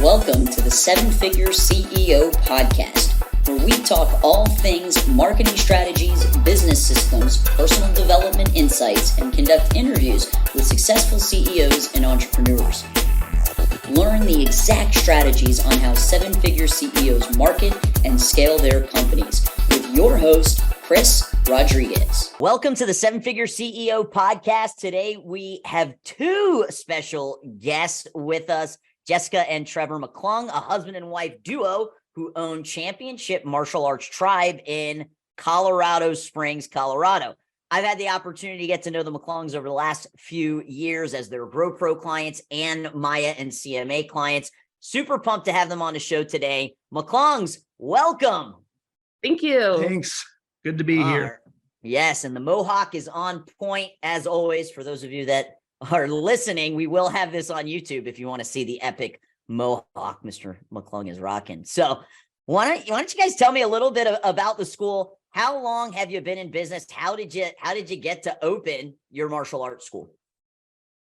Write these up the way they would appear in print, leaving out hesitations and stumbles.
Welcome to the Seven Figure CEO podcast, where we talk all things marketing strategies, business systems, personal development insights, and conduct interviews with successful CEOs and entrepreneurs. Learn the exact strategies on how seven-figure CEOs market and scale their companies with your host, Chris Rodriguez. Welcome to the Seven Figure CEO podcast. Today, we have two special guests with us, Jessica and Trevor McClung, a husband and wife duo who own Championship Martial Arts Tribe in Colorado Springs, Colorado. I've had the opportunity to get to know the McClungs over the last few years as their GrowPro clients and Maya and CMA clients. Super pumped to have them on the show today. McClungs, welcome. Thank you. Thanks. Good to be here. Yes, and the Mohawk is on point as always. For those of you that are listening, we will have this on YouTube if you want to see the epic Mohawk Mr. McClung is rocking. So why don't you guys tell me a little bit about the school? How long have you been in business? How did you get to open your martial arts school?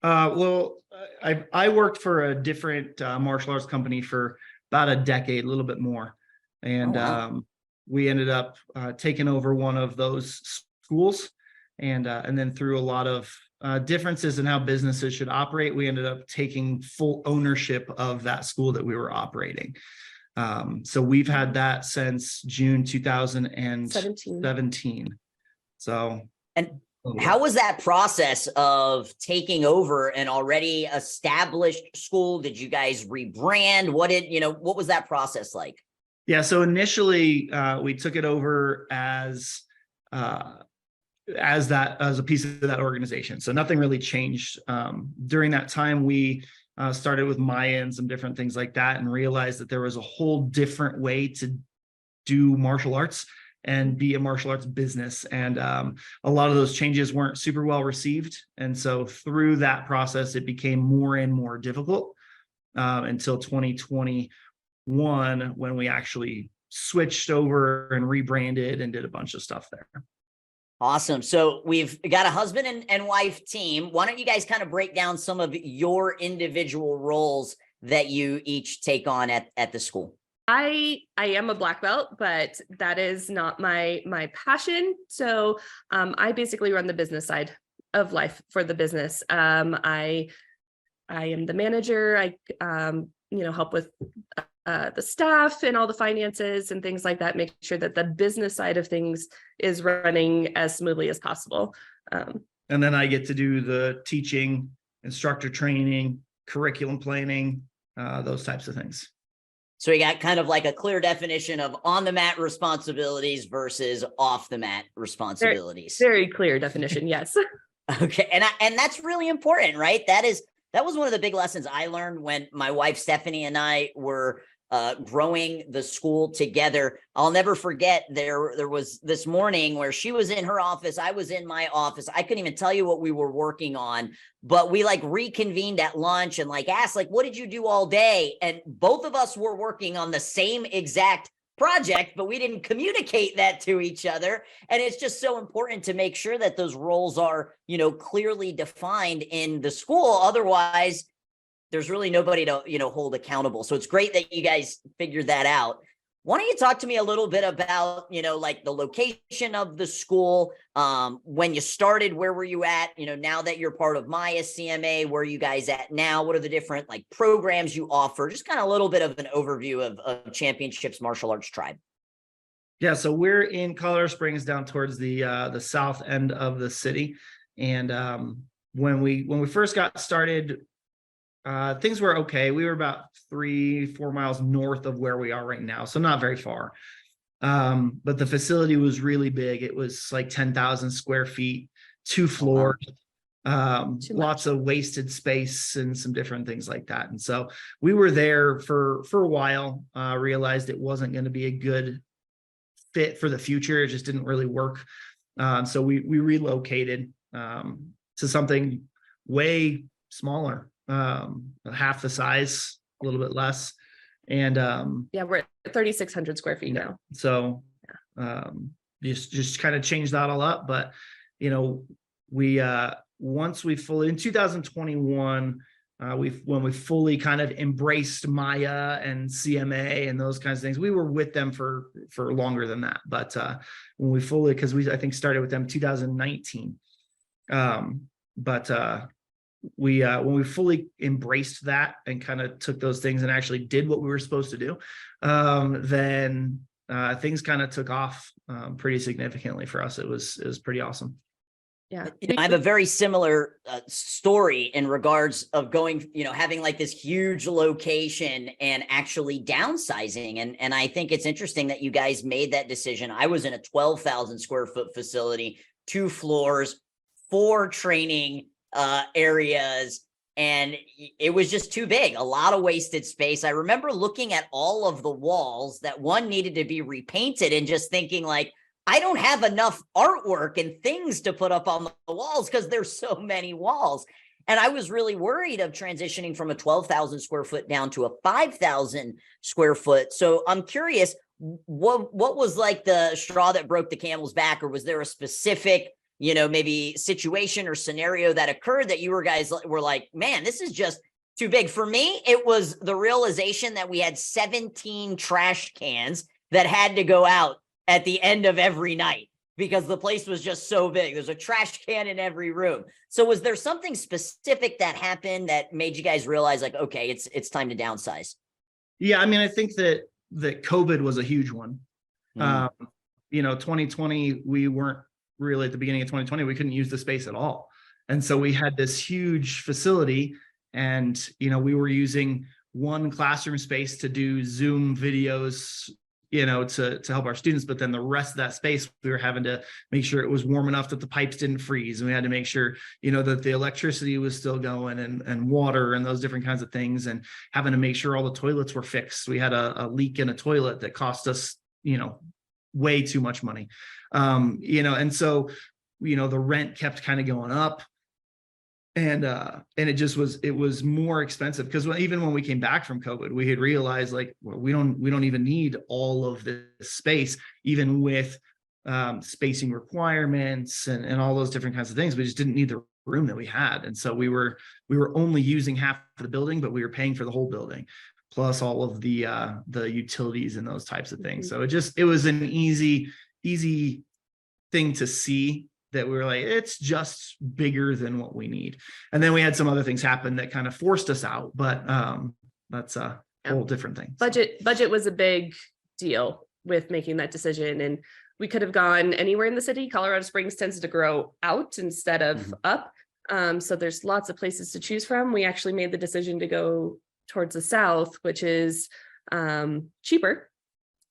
I worked for a different martial arts company for about a decade, a little bit more. And we ended up taking over one of those schools. And then through a lot of differences in how businesses should operate, we ended up taking full ownership of that school that we were operating. So we've had that since June 2017. And how was that process of taking over an already established school? Did you guys rebrand? What was that process like? Yeah. So initially we took it over as a piece of that organization. So nothing really changed. During that time, we started with Maya and some different things like that and realized that there was a whole different way to do martial arts and be a martial arts business. And a lot of those changes weren't super well received. And so through that process, it became more and more difficult until 2021, when we actually switched over and rebranded and did a bunch of stuff there. Awesome. So we've got a husband and wife team. Why don't you guys kind of break down some of your individual roles that you each take on at the school? I am a black belt, but that is not my passion. So I basically run the business side of life for the business. I am the manager. I help with the staff and all the finances and things like that, make sure that the business side of things is running as smoothly as possible. And then I get to do the teaching, instructor training, curriculum planning, those types of things. So you got kind of like a clear definition of on the mat responsibilities versus off the mat responsibilities. Very clear definition. Yes. Okay. And that's really important, right? That was one of the big lessons I learned when my wife, Stephanie, and I were growing the school together. I'll never forget there was this morning where she was in her office, I was in my office. I couldn't even tell you what we were working on, but we reconvened at lunch and asked, what did you do all day? And both of us were working on the same exact project, but we didn't communicate that to each other. And it's just so important to make sure that those roles are, clearly defined in the school. Otherwise, there's really nobody to, hold accountable. So it's great that you guys figured that out. Why don't you talk to me a little bit about, the location of the school, when you started, where were you at? Now that you're part of Maya CMA, where are you guys at now? What are the different programs you offer? Just kind of a little bit of an overview of Championships Martial Arts Tribe. Yeah, so we're in Colorado Springs, down towards the south end of the city. And when we first got started, things were okay. We were about 3-4 miles north of where we are right now, so not very far. But the facility was really big. It was 10,000 square feet, 2 floors, lots of wasted space and some different things like that. And so we were there for a while, realized it wasn't going to be a good fit for the future. It just didn't really work. So we relocated to something way smaller, half the size, a little bit less. And we're at 3,600 square feet now. So just kind of changed that all up. But we once we fully, in 2021, When we fully kind of embraced Maya and CMA and those kinds of things, we were with them for longer than that. But when we fully, because I think started with them 2019. When we fully embraced that and kind of took those things and actually did what we were supposed to do, then things kind of took off pretty significantly for us. It was pretty awesome. Yeah. I have a very similar story in regards of going, having like this huge location and actually downsizing. And I think it's interesting that you guys made that decision. I was in a 12,000 square foot facility, 2 floors, 4 training areas, and it was just too big, a lot of wasted space. I remember looking at all of the walls that one needed to be repainted and just thinking like, I don't have enough artwork and things to put up on the walls because there's so many walls. And I was really worried of transitioning from a 12,000 square foot down to a 5,000 square foot. So I'm curious, what was like the straw that broke the camel's back, or was there a specific, maybe situation or scenario that occurred that you guys were like, man, this is just too big? For me, it was the realization that we had 17 trash cans that had to go out at the end of every night because the place was just so big. There's a trash can in every room. So was there something specific that happened that made you guys realize like, okay, it's time to downsize? Yeah. I mean, I think that COVID was a huge one. 2020, we weren't really, at the beginning of 2020, we couldn't use the space at all. And so we had this huge facility and, we were using one classroom space to do Zoom videos, to help our students. But then the rest of that space, we were having to make sure it was warm enough that the pipes didn't freeze. And we had to make sure, that the electricity was still going and water and those different kinds of things, and having to make sure all the toilets were fixed. We had a leak in a toilet that cost us, way too much money. And so, the rent kept kind of going up. And it was more expensive because even when we came back from COVID, we had realized like, well, we don't even need all of this space, even with spacing requirements and all those different kinds of things. We just didn't need the room that we had. And so we were only using half of the building, but we were paying for the whole building, plus all of the utilities and those types of things. So it was an easy thing to see, that we were like, it's just bigger than what we need. And then we had some other things happen that kind of forced us out, but that's a whole different thing. Budget was a big deal with making that decision. And we could have gone anywhere in the city. Colorado Springs tends to grow out instead of up. So there's lots of places to choose from. We actually made the decision to go towards the south, which is cheaper,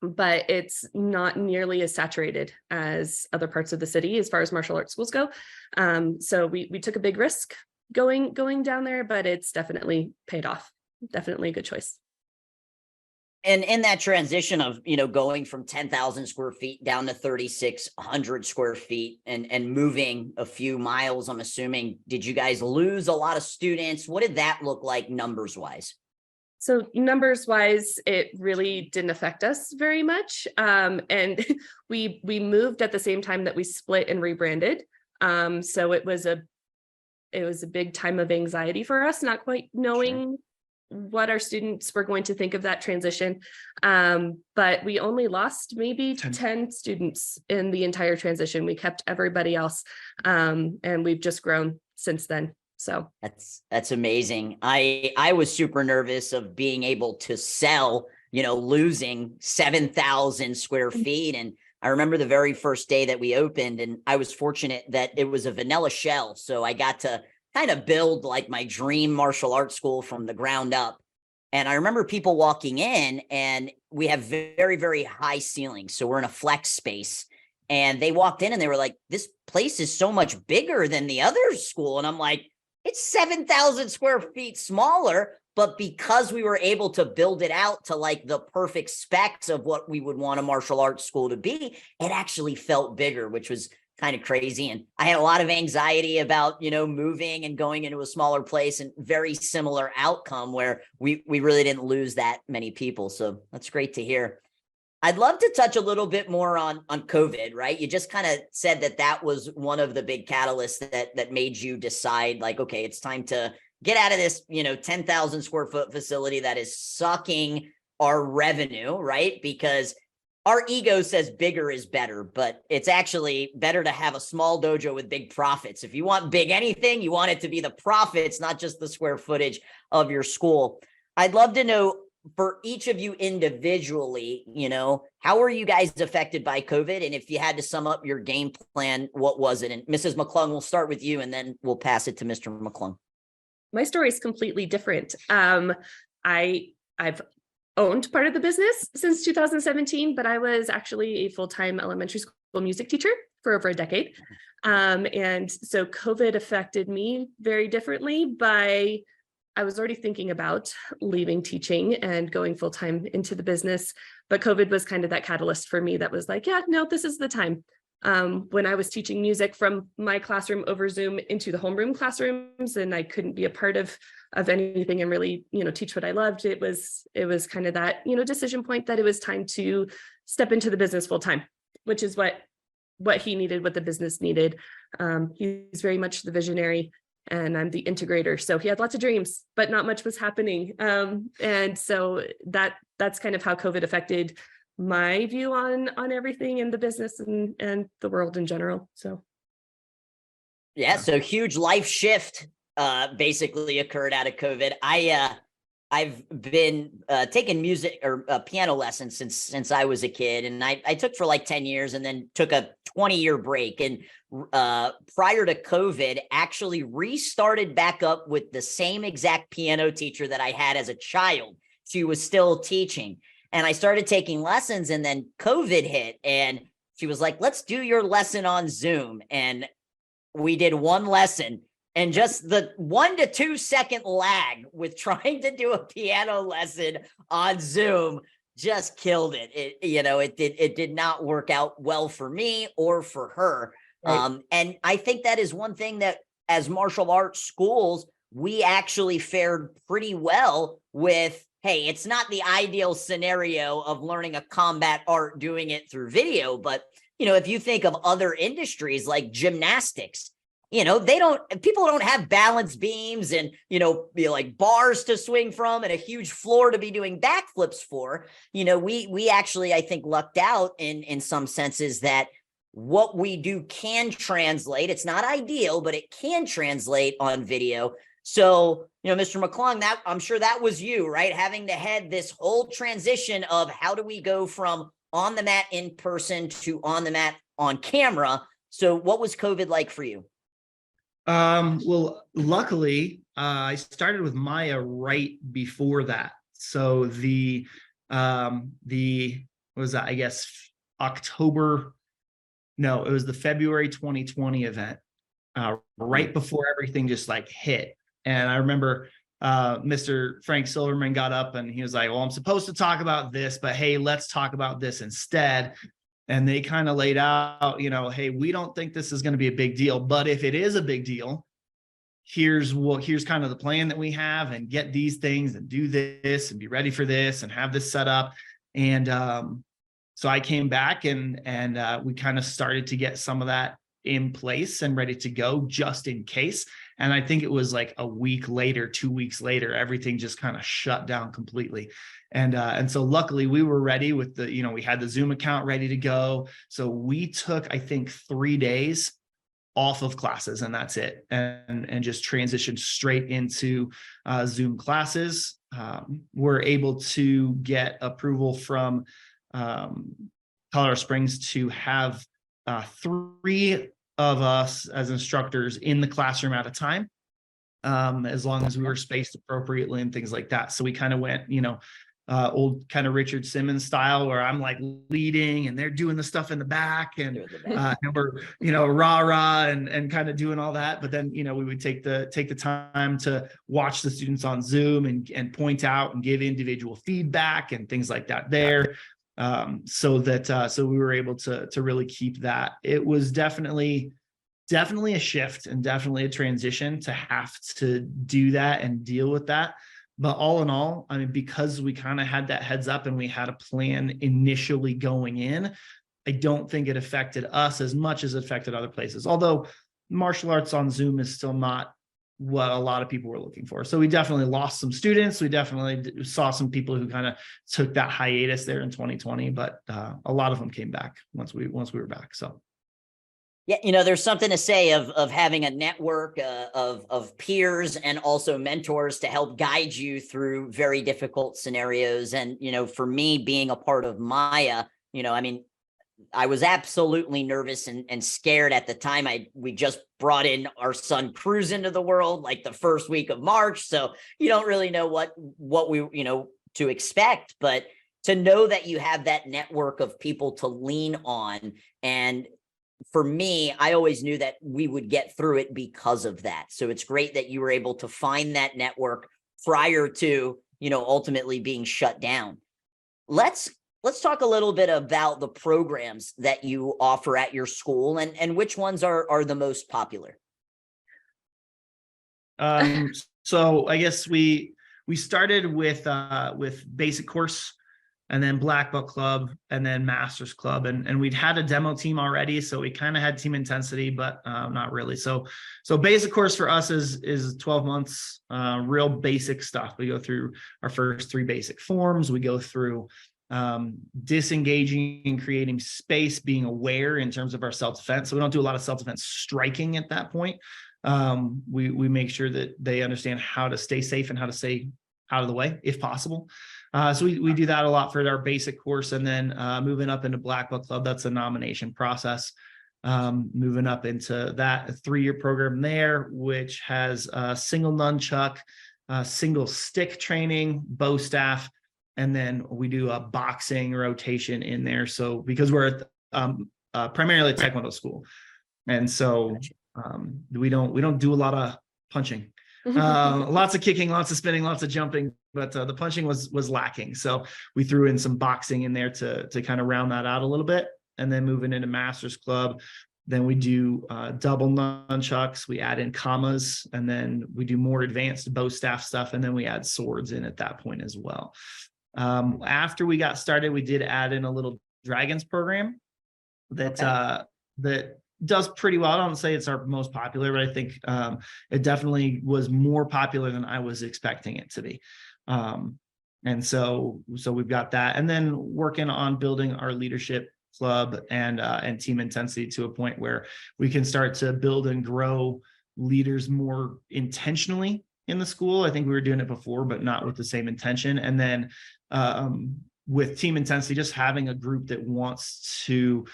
but it's not nearly as saturated as other parts of the city as far as martial arts schools go. So we took a big risk going down there, but it's definitely paid off. Definitely a good choice. And in that transition of, going from 10,000 square feet down to 3,600 square feet and moving a few miles, I'm assuming, did you guys lose a lot of students? What did that look like numbers wise? So numbers wise, it really didn't affect us very much. And we moved at the same time that we split and rebranded. So it was a big time of anxiety for us, not quite knowing what our students were going to think of that transition. But we only lost maybe 10 students in the entire transition. We kept everybody else. And we've just grown since then. So that's amazing. I was super nervous of being able to sell, losing 7,000 square feet. And I remember the very first day that we opened, and I was fortunate that it was a vanilla shell. So I got to kind of build like my dream martial arts school from the ground up. And I remember people walking in, and we have very, very high ceilings. So we're in a flex space, and they walked in and they were like, this place is so much bigger than the other school. And I'm like, it's 7,000 square feet smaller, but because we were able to build it out to like the perfect specs of what we would want a martial arts school to be, it actually felt bigger, which was kind of crazy. And I had a lot of anxiety about, moving and going into a smaller place, and very similar outcome where we really didn't lose that many people. So that's great to hear. I'd love to touch a little bit more on COVID, right? You just kind of said that was one of the big catalysts that made you decide like, okay, it's time to get out of this, 10,000 square foot facility that is sucking our revenue, right? Because our ego says bigger is better, but it's actually better to have a small dojo with big profits. If you want big anything, you want it to be the profits, not just the square footage of your school. I'd love to know, for each of you individually, how were you guys affected by COVID? And if you had to sum up your game plan, what was it? And Mrs. McClung, we'll start with you and then we'll pass it to Mr. McClung. My story is completely different. I've owned part of the business since 2017, but I was actually a full-time elementary school music teacher for over a decade. And so COVID affected me very differently I was already thinking about leaving teaching and going full-time into the business, but COVID was kind of that catalyst for me that was like, yeah, no, this is the time. When I was teaching music from my classroom over Zoom into the homeroom classrooms, and I couldn't be a part of anything and really, teach what I loved, it was kind of that, decision point that it was time to step into the business full time, which is what he needed, what the business needed. He's very much the visionary, and I'm the integrator. So he had lots of dreams, but not much was happening. And so that's kind of how COVID affected my view on everything in the business and the world in general. So yeah, so huge life shift basically occurred out of COVID. I've been taking music or piano lessons since I was a kid, and I took for like 10 years and then took a 20-year break, and prior to COVID actually restarted back up with the same exact piano teacher that I had as a child. She was still teaching, and I started taking lessons, and then COVID hit, and she was like, let's do your lesson on Zoom. And we did one lesson, and just the 1 to 2 second lag with trying to do a piano lesson on Zoom just killed it. It did not work out well for me or for her. Right. And I think that is one thing that as martial arts schools, we actually fared pretty well with. Hey, it's not the ideal scenario of learning a combat art, doing it through video. But, if you think of other industries like gymnastics, people don't have balance beams and, like bars to swing from and a huge floor to be doing backflips for. We actually, I think, lucked out in some senses that what we do can translate. It's not ideal, but it can translate on video. So, Mr. McClung, that I'm sure that was you, right? Having to head this whole transition of how do we go from on the mat in person to on the mat on camera. So what was COVID like for you? Well, luckily, I started with Maya right before that. So what was that? I guess October. No, it was the February 2020 event, right before everything just like hit. And I remember Mr. Frank Silverman got up and he was like, well, I'm supposed to talk about this, but hey, let's talk about this instead. And they kind of laid out, hey, we don't think this is going to be a big deal, but if it is a big deal, here's kind of the plan that we have, and get these things and do this and be ready for this and have this set up. And so I came back and we kind of started to get some of that in place and ready to go just in case. And I think it was like a week later, 2 weeks later, everything just kind of shut down completely. And so luckily we were ready with we had the Zoom account ready to go. So we took, I think, 3 days off of classes, and that's it. And just transitioned straight into Zoom classes. We're able to get approval from Colorado Springs to have 3 of us as instructors in the classroom at a time, as long as we were spaced appropriately and things like that. So we kind of went, old kind of Richard Simmons style, where I'm like leading and they're doing the stuff in the back, and we're rah and kind of doing all that. But then we would take the time to watch the students on Zoom and point out and give individual feedback and things like that there. So we were able to really keep that. It was definitely a shift and definitely a transition to have to do that and deal with that. But all in all, I mean, because we kind of had that heads up and we had a plan initially going in, I don't think it affected us as much as it affected other places. Although martial arts on Zoom is still not what a lot of people were looking for. So we definitely lost some students. We definitely saw some people who kind of took that hiatus there in 2020, but a lot of them came back once we were back. So. Yeah, there's something to say of having a network of peers and also mentors to help guide you through very difficult scenarios. And for me, being a part of Maya, I was absolutely nervous and scared at the time. We just brought in our son Cruz into the world like the first week of March, so you don't really know what we to expect. But to know that you have that network of people to lean on, and for me, I always knew that we would get through it because of that. So it's great that you were able to find that network prior to ultimately being shut down. Let's talk a little bit about the programs that you offer at your school and which ones are the most popular. So I guess we started with basic course, and then Black Belt Club, and then Masters Club, and we'd had a demo team already, so we kind of had team intensity, but not really. So basic course for us is 12 months, real basic stuff. We go through our first 3 basic forms. We go through disengaging and creating space, being aware in terms of our self-defense. So we don't do a lot of self-defense striking at that point. We make sure that they understand how to stay safe and how to stay out of the way if possible. So we do that a lot for our basic course, and then moving up into Black Belt Club, that's a nomination process. Moving up into that 3-year program there, which has single nunchuck, single stick training, bow staff, and then we do a boxing rotation in there. So because we're primarily a Taekwondo school, and so we don't do a lot of punching. Lots of kicking, lots of spinning, lots of jumping, but the punching was lacking. So we threw in some boxing in there to kind of round that out a little bit. And then moving into Masters Club, then we do double nunchucks, we add in commas, and then we do more advanced bow staff stuff, and then we add swords in at that point as well. After we got started, we did add in a little Dragons program that does pretty well. I don't say it's our most popular, but I think it definitely was more popular than I was expecting it to be. And so we've got that, and then working on building our leadership club and team intensity to a point where we can start to build and grow leaders more intentionally in the school. I think we were doing it before, but not with the same intention. And then with team intensity, just having a group that wants to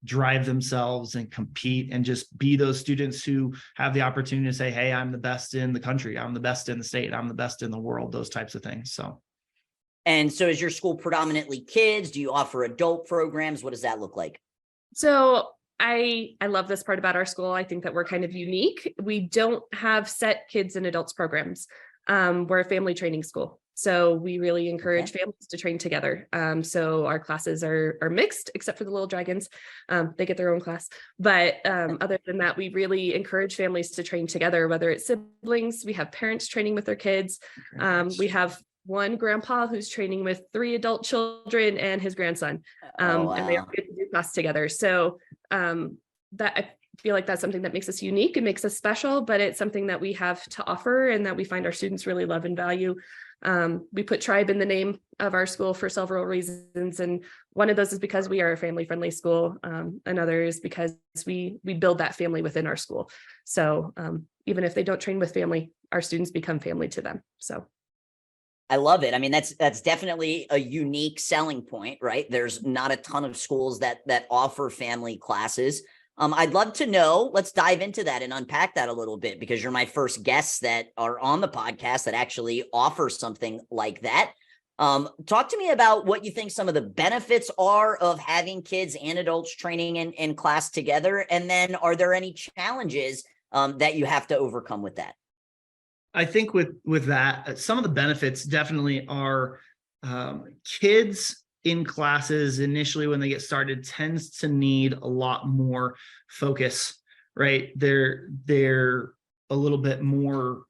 drive themselves and compete and just be those students who have the opportunity to say, hey, I'm the best in the country, I'm the best in the state, I'm the best in the world, those types of things. And so is your school predominantly kids? Do you offer adult programs? What does that look like? So I love this part about our school. I think that we're kind of unique. We don't have set kids and adults programs. We're a family training school. So we really encourage families to train together. So our classes are mixed, except for the little dragons. They get their own class. But other than that, we really encourage families to train together, whether it's siblings. We have parents training with their kids. We have one grandpa who's training with 3 adult children and his grandson. And they all get to do class together. So that I feel like that's something that makes us unique and makes us special, but it's something that we have to offer and that we find our students really love and value. We put tribe in the name of our school for several reasons. And one of those is because we are a family-friendly school. Another is because we build that family within our school. So even if they don't train with family, our students become family to them. So I love it. I mean, that's definitely a unique selling point, right? There's not a ton of schools that offer family classes. I'd love to know, let's dive into that and unpack that a little bit, because you're my first guests that are on the podcast that actually offer something like that. Talk to me about what you think some of the benefits are of having kids and adults training in class together. And then are there any challenges that you have to overcome with that? I think with that, some of the benefits definitely are kids in classes initially when they get started tends to need a lot more focus, right? They're a little bit more,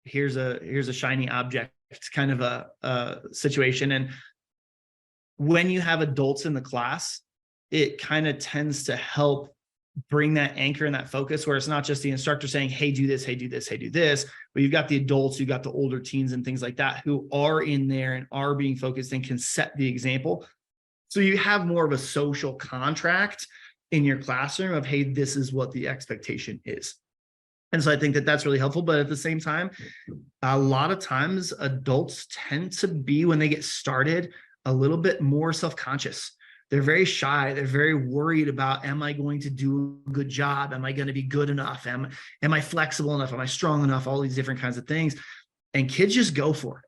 here's a shiny object kind of a situation. And when you have adults in the class, it kind of tends to help bring that anchor and that focus where it's not just the instructor saying, hey, do this, hey, do this, hey, do this, but you've got the adults, you've got the older teens and things like that who are in there and are being focused and can set the example. So you have more of a social contract in your classroom of, hey, this is what the expectation is. And so I think that that's really helpful. But at the same time, a lot of times adults tend to be, when they get started, a little bit more self-conscious. They're very shy. They're very worried about, am I going to do a good job? Am I going to be good enough? Am I flexible enough? Am I strong enough? All these different kinds of things. And kids just go for it.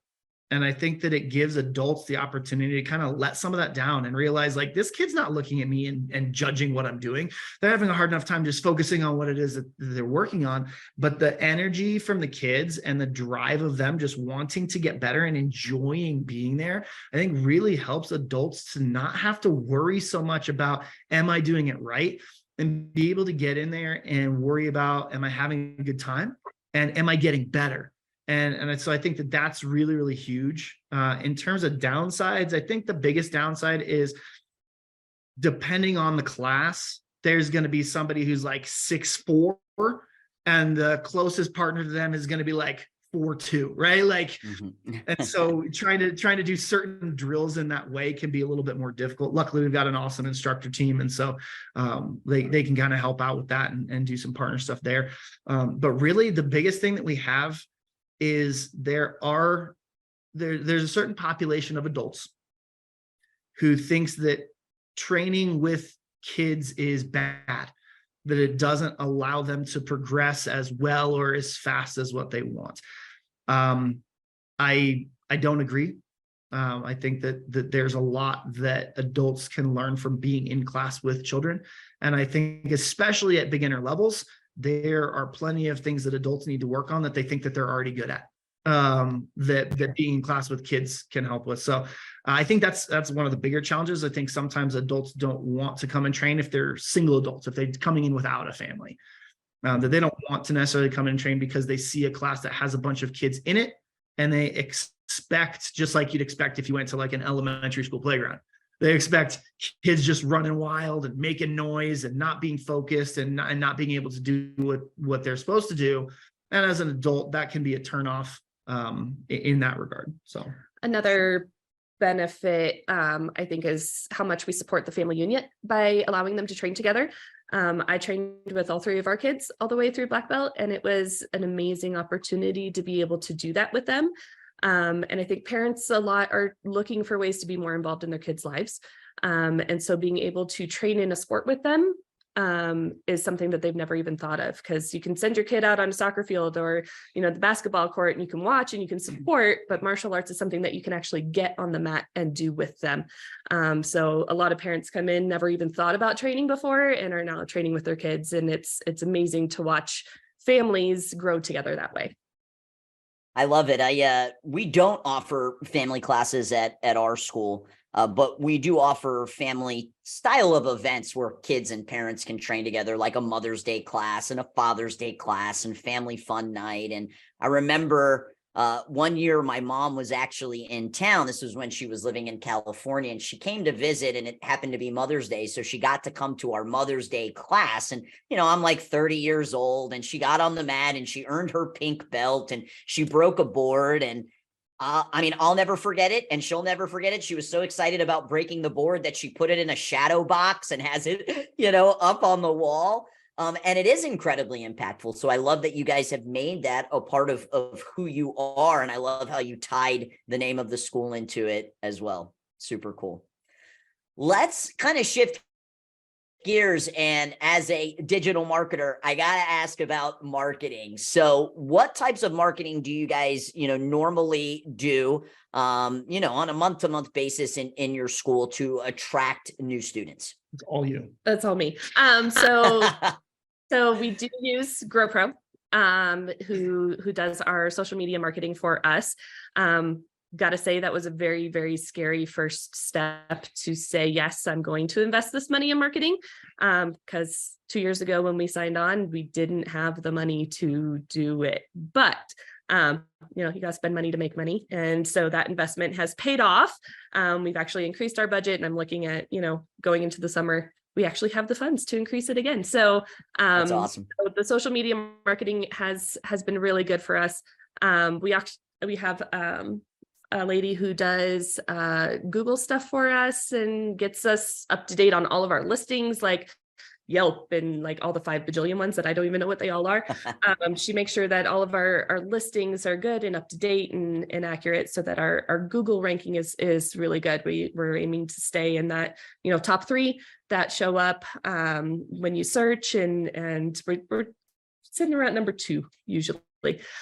And I think that it gives adults the opportunity to kind of let some of that down and realize, like, this kid's not looking at me and judging what I'm doing. They're having a hard enough time just focusing on what it is that they're working on. But the energy from the kids and the drive of them just wanting to get better and enjoying being there, I think really helps adults to not have to worry so much about, am I doing it right? And be able to get in there and worry about, am I having a good time? And am I getting better? And so I think that that's really, really huge. In terms of downsides, I think the biggest downside is, depending on the class, there's going to be somebody who's like 6'4", and the closest partner to them is going to be like 4'2", right? Like, and so trying to do certain drills in that way can be a little bit more difficult. Luckily, we've got an awesome instructor team, and so they can kind of help out with that and do some partner stuff there. But really, the biggest thing that we have is there's a certain population of adults who thinks that training with kids is bad, that it doesn't allow them to progress as well or as fast as what they want. I don't agree. I think that there's a lot that adults can learn from being in class with children. And I think especially at beginner levels, there are plenty of things that adults need to work on that they think that they're already good at, that being in class with kids can help with. So I think that's one of the bigger challenges. I think sometimes adults don't want to come and train if they're single adults, if they're coming in without a family, that they don't want to necessarily come and train because they see a class that has a bunch of kids in it, and they expect, just like you'd expect if you went to like an elementary school playground, they expect kids just running wild and making noise and not being focused and not being able to do what they're supposed to do. And as an adult, that can be a turnoff in that regard. So another benefit, I think, is how much we support the family unit by allowing them to train together. I trained with all three of our kids all the way through black belt, and it was an amazing opportunity to be able to do that with them. And I think parents a lot are looking for ways to be more involved in their kids' lives. And so being able to train in a sport with them is something that they've never even thought of, because you can send your kid out on a soccer field or, the basketball court, and you can watch and you can support, but martial arts is something that you can actually get on the mat and do with them. So a lot of parents come in, never even thought about training before, and are now training with their kids. And it's amazing to watch families grow together that way. I love it. We don't offer family classes at our school, but we do offer family style of events where kids and parents can train together, like a Mother's Day class and a Father's Day class and family fun night. And I remember one year my mom was actually in town. This was when she was living in California, and she came to visit, and it happened to be Mother's Day. So she got to come to our Mother's Day class. And, I'm like 30 years old, and she got on the mat and she earned her pink belt and she broke a board. And I'll never forget it, and she'll never forget it. She was so excited about breaking the board that she put it in a shadow box and has it, up on the wall. And it is incredibly impactful. So I love that you guys have made that a part of who you are. And I love how you tied the name of the school into it as well. Super cool. Let's kind of shift gears. And as a digital marketer, I got to ask about marketing. So what types of marketing do you guys, normally do, on a month-to-month basis in your school to attract new students? It's all you. That's all me. So we do use GrowPro, who does our social media marketing for us. Got to say that was a very, very scary first step to say, yes, I'm going to invest this money in marketing. Because 2 years ago when we signed on, we didn't have the money to do it. But you got to spend money to make money. And so that investment has paid off. We've actually increased our budget, and I'm looking at, going into the summer, we actually have the funds to increase it again. So That's awesome. so the social media marketing has been really good for us. We have a lady who does Google stuff for us and gets us up to date on all of our listings, like Yelp and like all the 5 bajillion ones that I don't even know what they all are. She makes sure that all of our listings are good and up to date and accurate, so that our Google ranking is really good. We're aiming to stay in that, top 3 that show up when you search, and we're sitting around number 2 usually.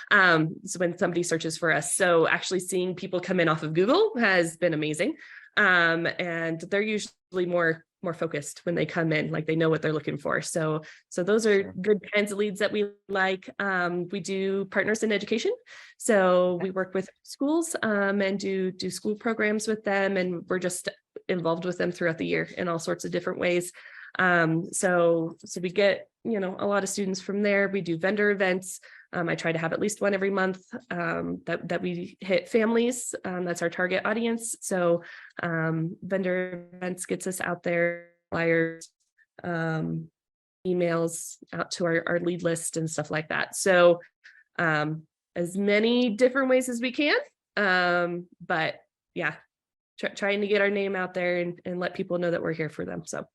So when somebody searches for us, so actually seeing people come in off of Google has been amazing. And they're usually more focused when they come in, like they know what they're looking for. So those are good kinds of leads that we like. We do partners in education. So we work with schools and do school programs with them, and we're just involved with them throughout the year in all sorts of different ways. So we get, a lot of students from there. We do vendor events. I try to have at least one every month that we hit families. That's our target audience. So vendor events gets us out there, flyers, emails out to our lead list and stuff like that. So as many different ways as we can. But yeah, trying to get our name out there and let people know that we're here for them. So.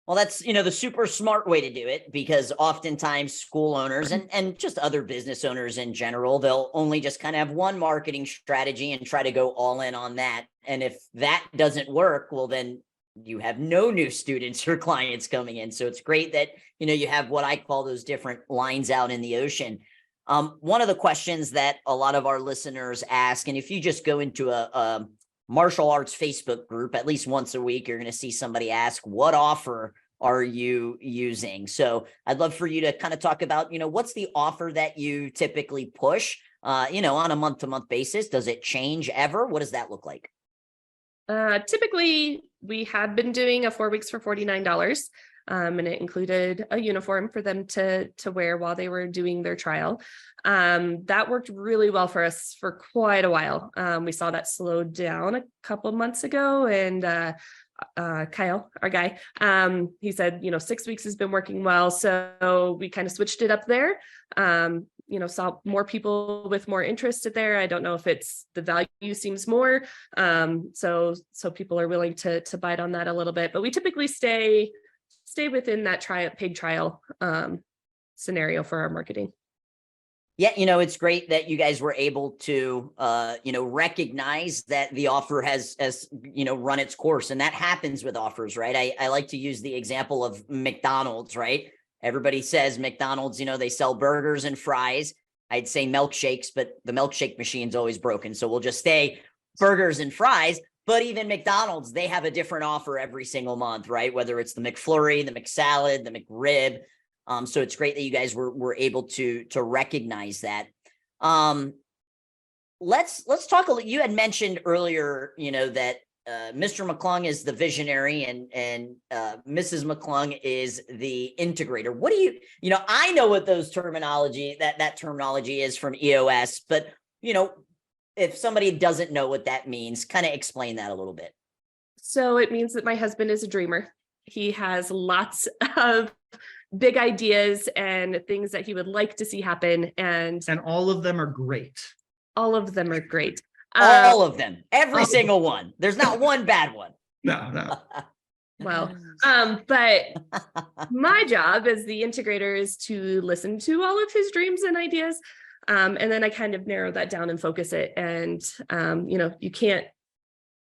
Well, that's, the super smart way to do it, because oftentimes school owners and just other business owners in general, they'll only just kind of have one marketing strategy and try to go all in on that. And if that doesn't work, well, then you have no new students or clients coming in. So it's great that, you have what I call those different lines out in the ocean. One of the questions that a lot of our listeners ask, and if you just go into a martial arts Facebook group, at least once a week, you're going to see somebody ask, what offer are you using? So I'd love for you to kind of talk about, what's the offer that you typically push, on a month-to-month basis? Does it change ever? What does that look like? Typically, we have been doing a 4 weeks for $49. And it included a uniform for them to wear while they were doing their trial. That worked really well for us for quite a while. We saw that slow down a couple months ago, and Kyle, our guy, he said, 6 weeks has been working well. So we kind of switched it up there. Saw more people with more interest there. I don't know if it's the value seems more. So people are willing to bite on that a little bit, but we typically stay within that paid trial scenario for our marketing. Yeah, it's great that you guys were able to, recognize that the offer has run its course, and that happens with offers, right? I like to use the example of McDonald's, right? Everybody says McDonald's, they sell burgers and fries. I'd say milkshakes, but the milkshake machine's always broken, so we'll just stay burgers and fries. But even McDonald's, they have a different offer every single month, right? Whether it's the McFlurry, the McSalad, the McRib. So it's great that you guys were able to recognize that. Let's talk a little. You had mentioned earlier, that Mr. McClung is the visionary and Mrs. McClung is the integrator. What do I know what those terminology that terminology is from EOS, but if somebody doesn't know what that means, kind of explain that a little bit. So it means that my husband is a dreamer. He has lots of big ideas and things that he would like to see happen. And all of them are great. All of them are great. All of them. Every single one. There's not one bad one. No. Well, but my job as the integrator is to listen to all of his dreams and ideas. And then I kind of narrow that down and focus it. And,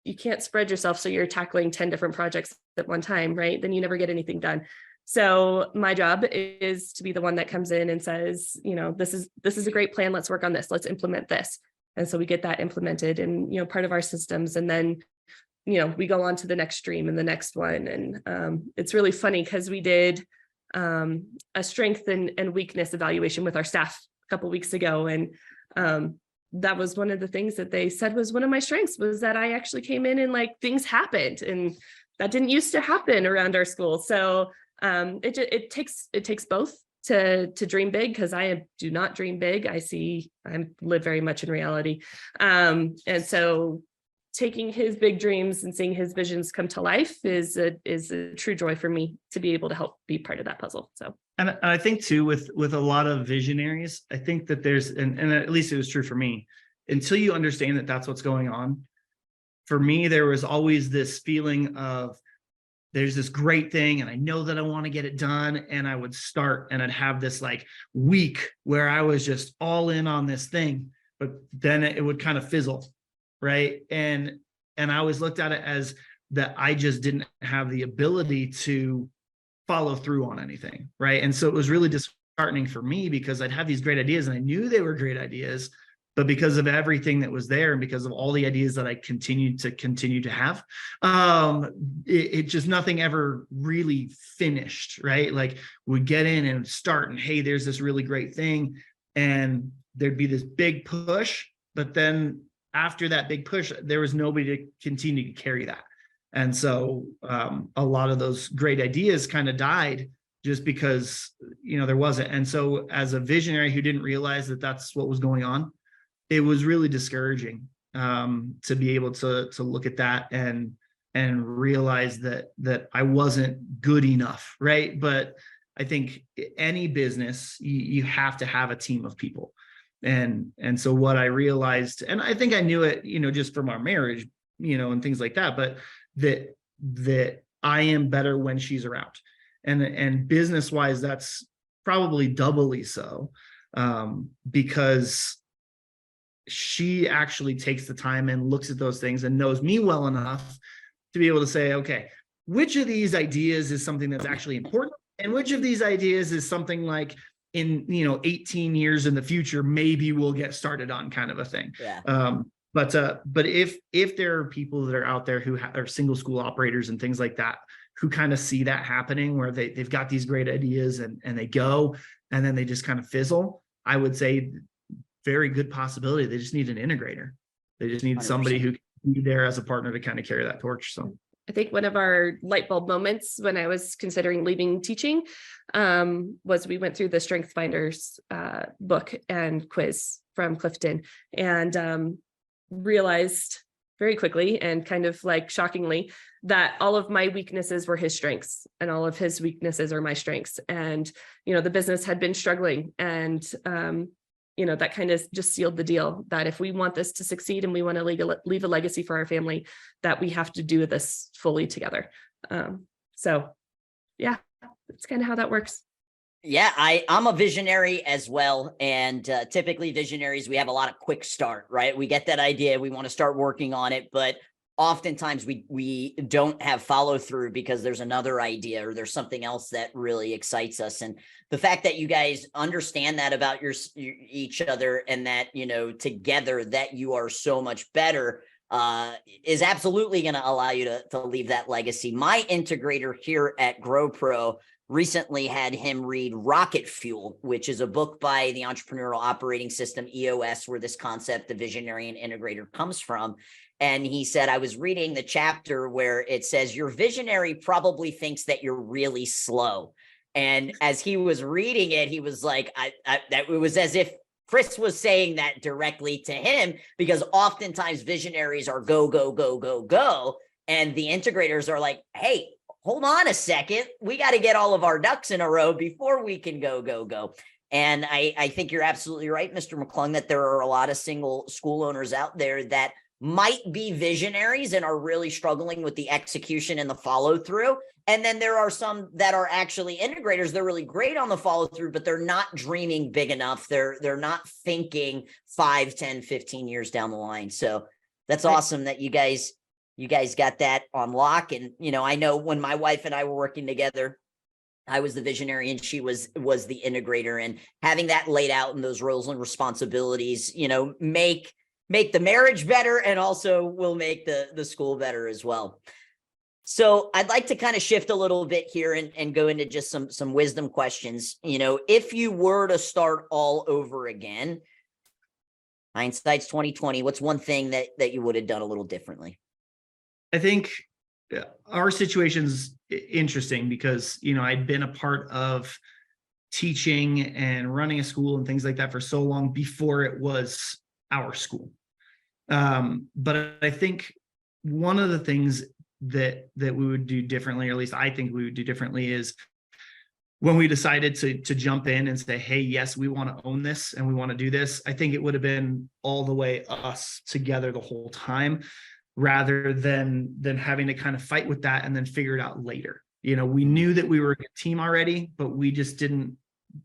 you can't spread yourself. So you're tackling 10 different projects at one time, right? Then you never get anything done. So my job is to be the one that comes in and says, this is a great plan. Let's work on this. Let's implement this. And so we get that implemented and, part of our systems. And then, we go on to the next stream and the next one. And it's really funny because we did a strength and weakness evaluation with our staff a couple of weeks ago. And that was one of the things that they said was one of my strengths, was that I actually came in and things happened, and that didn't used to happen around our school. So it takes both to dream big, because I do not dream big. I live very much in reality. And so taking his big dreams and seeing his visions come to life is a true joy for me to be able to help be part of that puzzle. So. And I think too, with a lot of visionaries, I think that there's, and at least it was true for me, until you understand that that's what's going on. For me, there was always this feeling of there's this great thing and I know that I want to get it done. And I would start and I'd have this like week where I was just all in on this thing, but then it would kind of fizzle. Right. And I always looked at it as that I just didn't have the ability to follow through on anything. Right. And so it was really disheartening for me because I'd have these great ideas and I knew they were great ideas, but because of everything that was there and because of all the ideas that I continued to have, it just nothing ever really finished. Right. Like we'd get in and start and, hey, there's this really great thing. And there'd be this big push, but then after that big push, there was nobody to continue to carry that. And so a lot of those great ideas kind of died just because, there wasn't. And so as a visionary who didn't realize that that's what was going on, it was really discouraging to be able to look at that and realize that I wasn't good enough. Right. But I think any business, you have to have a team of people. And so what I realized, and I think I knew it, just from our marriage, and things like that, but that I am better when she's around. And business wise, that's probably doubly so, because she actually takes the time and looks at those things and knows me well enough to be able to say, okay, which of these ideas is something that's actually important? And which of these ideas is something like, in 18 years in the future, maybe we'll get started on, kind of a thing. Yeah. But if there are people that are out there who are single school operators and things like that, who kind of see that happening, where they've got these great ideas and they go and then they just kind of fizzle, I would say very good possibility they just need an integrator. They just need 100%. Somebody who can be there as a partner to kind of carry that torch. So I think one of our light bulb moments when I was considering leaving teaching was we went through the Strength Finders book and quiz from Clifton and realized very quickly and kind of like shockingly that all of my weaknesses were his strengths and all of his weaknesses are my strengths. And, the business had been struggling and, that kind of just sealed the deal that if we want this to succeed and we want to leave a legacy for our family, that we have to do this fully together. So yeah, that's kind of how that works. Yeah, I'm a visionary as well. And typically visionaries, we have a lot of quick start, right? We get that idea, we want to start working on it, but oftentimes we don't have follow through because there's another idea or there's something else that really excites us. And the fact that you guys understand that about each other and that, together that you are so much better is absolutely going to allow you to leave that legacy. My integrator here at GrowPro recently had him read Rocket Fuel, which is a book by the Entrepreneurial Operating System, EOS, where this concept of visionary and integrator comes from. And he said, I was reading the chapter where it says, your visionary probably thinks that you're really slow. And as he was reading it, he was like, that it was as if Chris was saying that directly to him, because oftentimes visionaries are go, go, go, go, go. And the integrators are like, hey, hold on a second. We got to get all of our ducks in a row before we can go, go, go. And I think you're absolutely right, Mr. McClung, that there are a lot of single school owners out there that might be visionaries and are really struggling with the execution and the follow through. And then there are some that are actually integrators. They're really great on the follow through, but they're not dreaming big enough. They're not thinking 5, 10, 15 years down the line. So that's awesome that you guys got that on lock. And, I know when my wife and I were working together, I was the visionary and she was the integrator, and having that laid out in those roles and responsibilities, make the marriage better and also will make the school better as well. So I'd like to kind of shift a little bit here and go into just some wisdom questions. If you were to start all over again, hindsight's 2020, what's one thing that you would have done a little differently? I think our situation's interesting because, I'd been a part of teaching and running a school and things like that for so long before it was our school. But I think one of the things that we would do differently, or at least I think we would do differently, is when we decided to jump in and say, hey, yes, we want to own this and we want to do this, I think it would have been all the way us together the whole time, rather than having to kind of fight with that and then figure it out later. We knew that we were a good team already, but we just didn't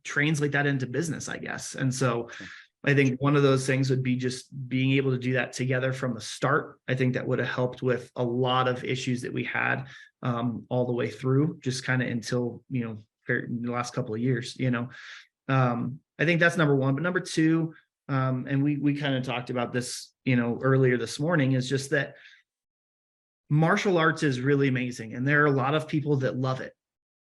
translate that into business, I guess. And so I think one of those things would be just being able to do that together from the start. I think that would have helped with a lot of issues that we had all the way through, just kind of until, the last couple of years. I think that's number one. But number two, and we kind of talked about this, earlier this morning, is just that martial arts is really amazing. And there are a lot of people that love it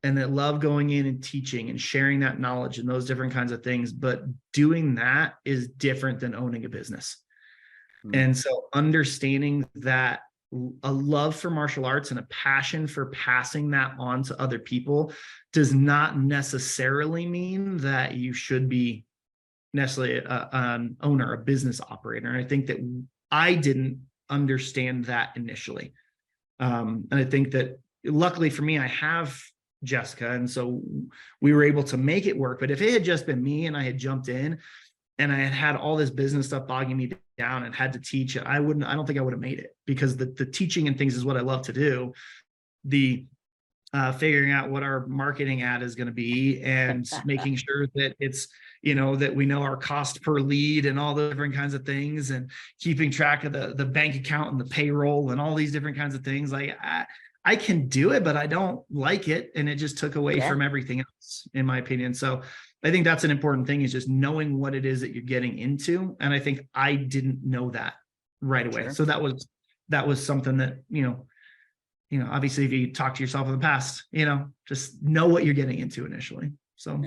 and that love going in and teaching and sharing that knowledge and those different kinds of things. But doing that is different than owning a business. And so understanding that a love for martial arts and a passion for passing that on to other people does not necessarily mean that you should be necessarily an owner, a business operator. And I think that I didn't understand that initially. And I think that luckily for me, I have Jessica. And so we were able to make it work. But if it had just been me and I had jumped in and I had all this business stuff bogging me down and had to teach, I don't think I would have made it, because the teaching and things is what I love to do. The figuring out what our marketing ad is going to be and making sure that it's, that we know our cost per lead and all the different kinds of things, and keeping track of the bank account and the payroll and all these different kinds of things. Like I can do it, but I don't like it. And it just took away from everything else, in my opinion. So I think that's an important thing, is just knowing what it is that you're getting into. And I think I didn't know that right away. So that was something that, obviously if you talk to yourself in the past, just know what you're getting into initially. So,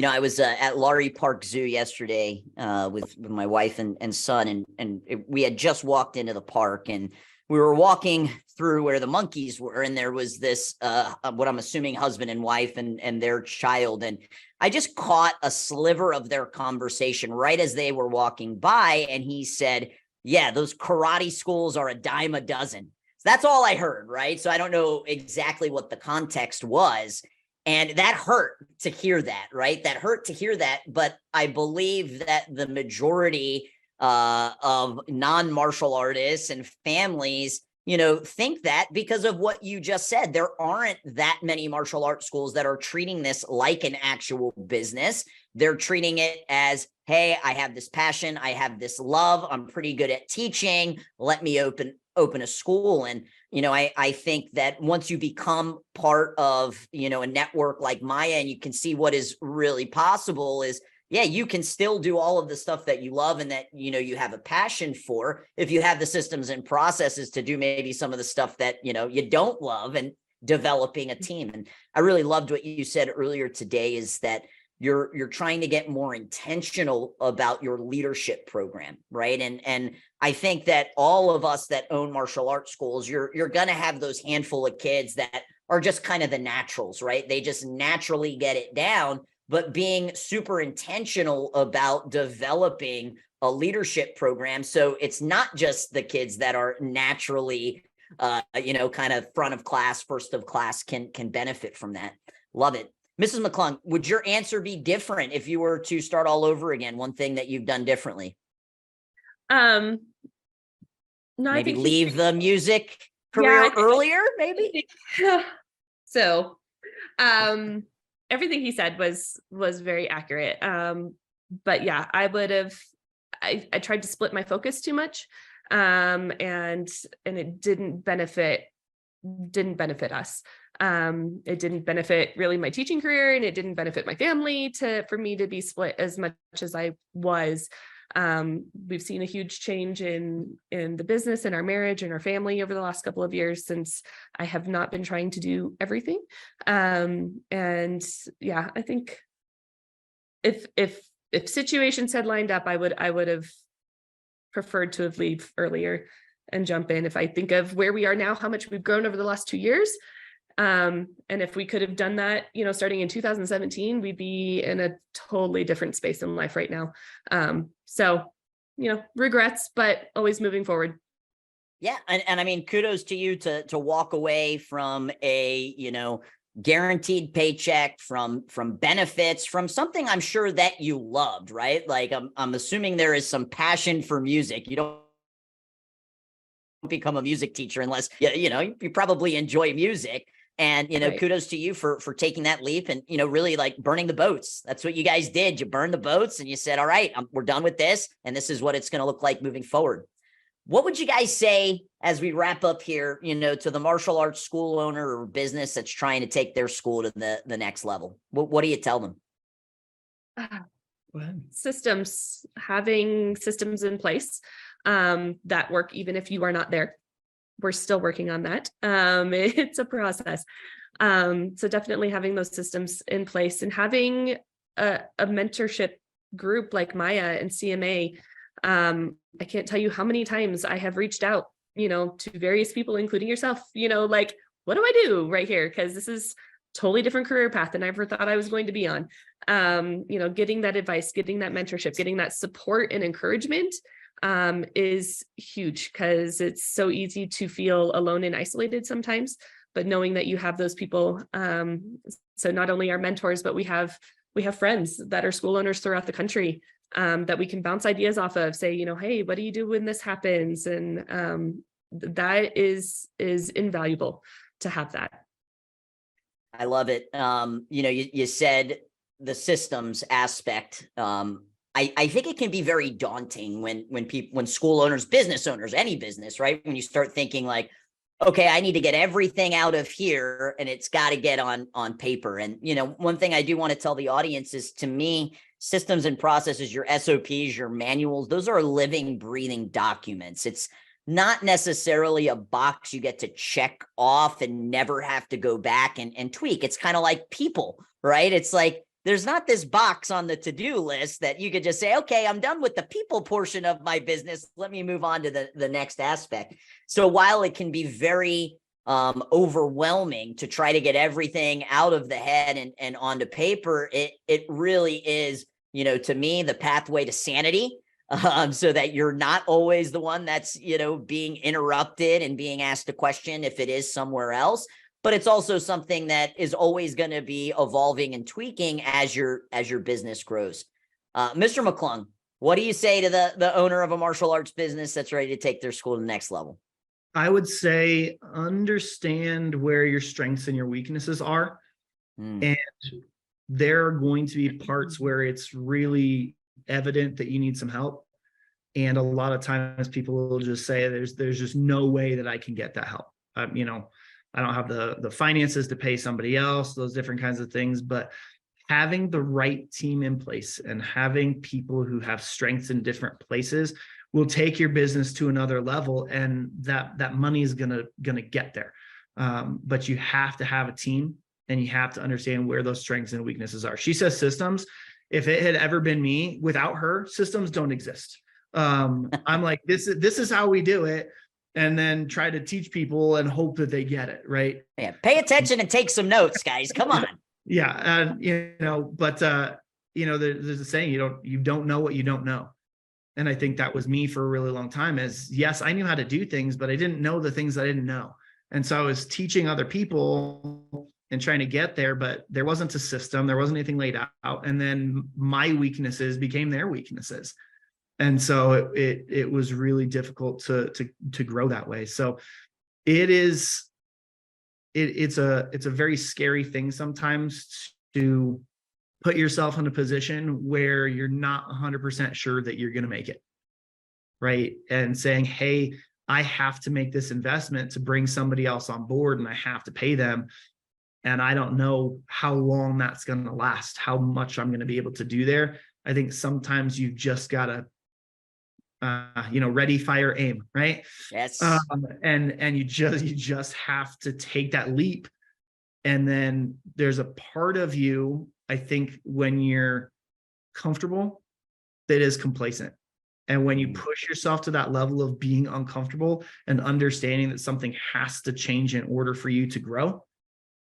I was at Laurie Park Zoo yesterday with my wife and son, and we had just walked into the park, and we were walking through where the monkeys were, and there was this, what I'm assuming husband and wife and their child. And I just caught a sliver of their conversation right as they were walking by. And he said, yeah, those karate schools are a dime a dozen. So that's all I heard, right? So I don't know exactly what the context was. And that hurt to hear that, right? That hurt to hear that. But I believe that the majority of non-martial artists and families, think that because of what you just said. There aren't that many martial arts schools that are treating this like an actual business. They're treating it as, hey, I have this passion, I have this love, I'm pretty good at teaching, let me open a school. And I think that once you become part of a network like Maya, and you can see what is really possible, is you can still do all of the stuff that you love and that, you have a passion for, if you have the systems and processes to do maybe some of the stuff that, you don't love, and developing a team. And I really loved what you said earlier today, is that you're trying to get more intentional about your leadership program, right? And I think that all of us that own martial arts schools, you're going to have those handful of kids that are just kind of the naturals, right? They just naturally get it down. But being super intentional about developing a leadership program, so it's not just the kids that are naturally, kind of front of class, first of class can benefit from that. Love it. Mrs. McClung, would your answer be different if you were to start all over again? One thing that you've done differently? No, maybe leave the music career earlier, maybe? So, everything he said was very accurate. But yeah, I would have, I tried to split my focus too much. And it didn't benefit us. It didn't benefit really my teaching career, and it didn't benefit my family for me to be split as much as I was. We've seen a huge change in the business and our marriage and our family over the last couple of years, since I have not been trying to do everything. And yeah, I think if situations had lined up, I would have preferred to have leave earlier and jump in. If I think of where we are now, how much we've grown over the last 2 years, and if we could have done that, starting in 2017, we'd be in a totally different space in life right now. So, regrets, but always moving forward. Yeah, and I mean, kudos to you to walk away from a, guaranteed paycheck, from benefits, from something I'm sure that you loved, right? Like I'm assuming there is some passion for music. You don't become a music teacher unless you probably enjoy music. And Right. kudos to you for taking that leap and really like burning the boats. That's what you guys did. You burned the boats and you said, all right, we're done with this, and this is what it's going to look like moving forward. What would you guys say as we wrap up here, to the martial arts school owner or business that's trying to take their school to the next level? What do you tell them? Go ahead. Systems, having systems in place that work, even if you are not there. We're still working on that. It's a process. So definitely having those systems in place and having a mentorship group like Maya and CMA. I can't tell you how many times I have reached out, to various people, including yourself, like, what do I do right here? Because this is totally different career path than I ever thought I was going to be on. Getting that advice, getting that mentorship, getting that support and encouragement is huge, because it's so easy to feel alone and isolated sometimes, but knowing that you have those people. So not only our mentors, but we have friends that are school owners throughout the country that we can bounce ideas off of, say, hey, what do you do when this happens? And that is invaluable to have that. I love it. You said the systems aspect. I think it can be very daunting when school owners, business owners, any business, right? When you start thinking like, okay, I need to get everything out of here and it's got to get on paper. And, one thing I do want to tell the audience is, to me, systems and processes, your SOPs, your manuals, those are living, breathing documents. It's not necessarily a box you get to check off and never have to go back and tweak. It's kind of like people, right? It's like, there's not this box on the to-do list that you could just say, okay, I'm done with the people portion of my business. Let me move on to the next aspect. So while it can be very overwhelming to try to get everything out of the head and onto paper, it really is, to me, the pathway to sanity, so that you're not always the one that's, being interrupted and being asked a question if it is somewhere else. But it's also something that is always going to be evolving and tweaking as your business grows. Mr. McClung, what do you say to the owner of a martial arts business that's ready to take their school to the next level? I would say understand where your strengths and your weaknesses are. And there are going to be parts where it's really evident that you need some help. And a lot of times people will just say, there's just no way that I can get that help. I don't have the finances to pay somebody else, those different kinds of things. But having the right team in place and having people who have strengths in different places will take your business to another level, and that money is gonna get there. But you have to have a team, and you have to understand where those strengths and weaknesses are. She says systems. If it had ever been me, without her, systems don't exist. I'm like, this is how we do it. And then try to teach people and hope that they get it, right? Yeah, pay attention and take some notes, guys. Come on. Yeah, but there's a saying, you don't know what you don't know. And I think that was me for a really long time. As yes, I knew how to do things, but I didn't know the things I didn't know. And so I was teaching other people and trying to get there, but there wasn't a system, there wasn't anything laid out. And then my weaknesses became their weaknesses. And so it was really difficult to grow that way. So it's a very scary thing sometimes to put yourself in a position where you're not 100% sure that you're going to make it, right? And saying, hey, I have to make this investment to bring somebody else on board, and I have to pay them. And I don't know how long that's going to last, how much I'm going to be able to do there. I think sometimes you've just got to ready, fire, aim, right? Yes. And you just have to take that leap. And then there's a part of you, I think, when you're comfortable, that is complacent. And when you push yourself to that level of being uncomfortable and understanding that something has to change in order for you to grow,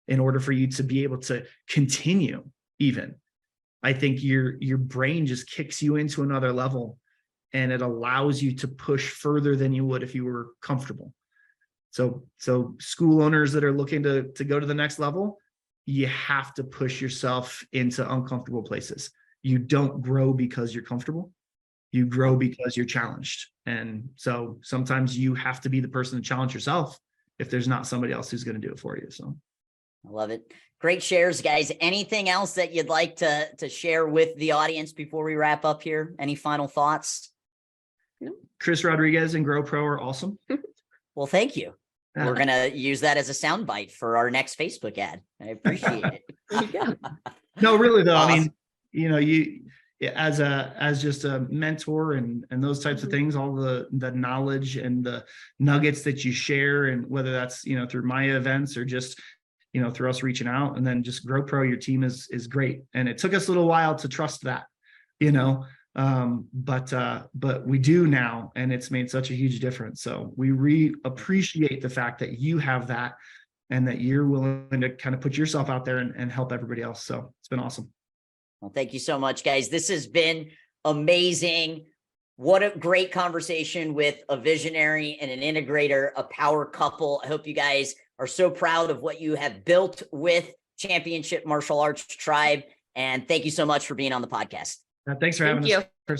in order for you to be able to continue, even, I think your brain just kicks you into another level. and it allows you to push further than you would if you were comfortable. So school owners that are looking to go to the next level, you have to push yourself into uncomfortable places. You don't grow because you're comfortable. You grow because you're challenged. And so sometimes you have to be the person to challenge yourself if there's not somebody else who's going to do it for you. So I love it. Great shares, guys. Anything else that you'd like to share with the audience before we wrap up here? Any final thoughts? Chris Rodriguez and Grow Pro are awesome. Well, thank you. We're going to use that as a soundbite for our next Facebook ad. I appreciate it. No, really though. Awesome. I mean, you know, you as just a mentor and those types of things, all the knowledge and the nuggets that you share, and whether that's, you know, through my events or just, you know, through us reaching out, and then just Grow Pro, your team is great. And it took us a little while to trust that, you know, but we do now, and it's made such a huge difference. So we appreciate the fact that you have that, and that you're willing to kind of put yourself out there and help everybody else. So it's been awesome. Well, thank you so much, guys. This has been amazing. What a great conversation with a visionary and an integrator, a power couple. I hope you guys are so proud of what you have built with Championship Martial Arts Tribe. And thank you so much for being on the podcast. Thanks for having us. Thank you.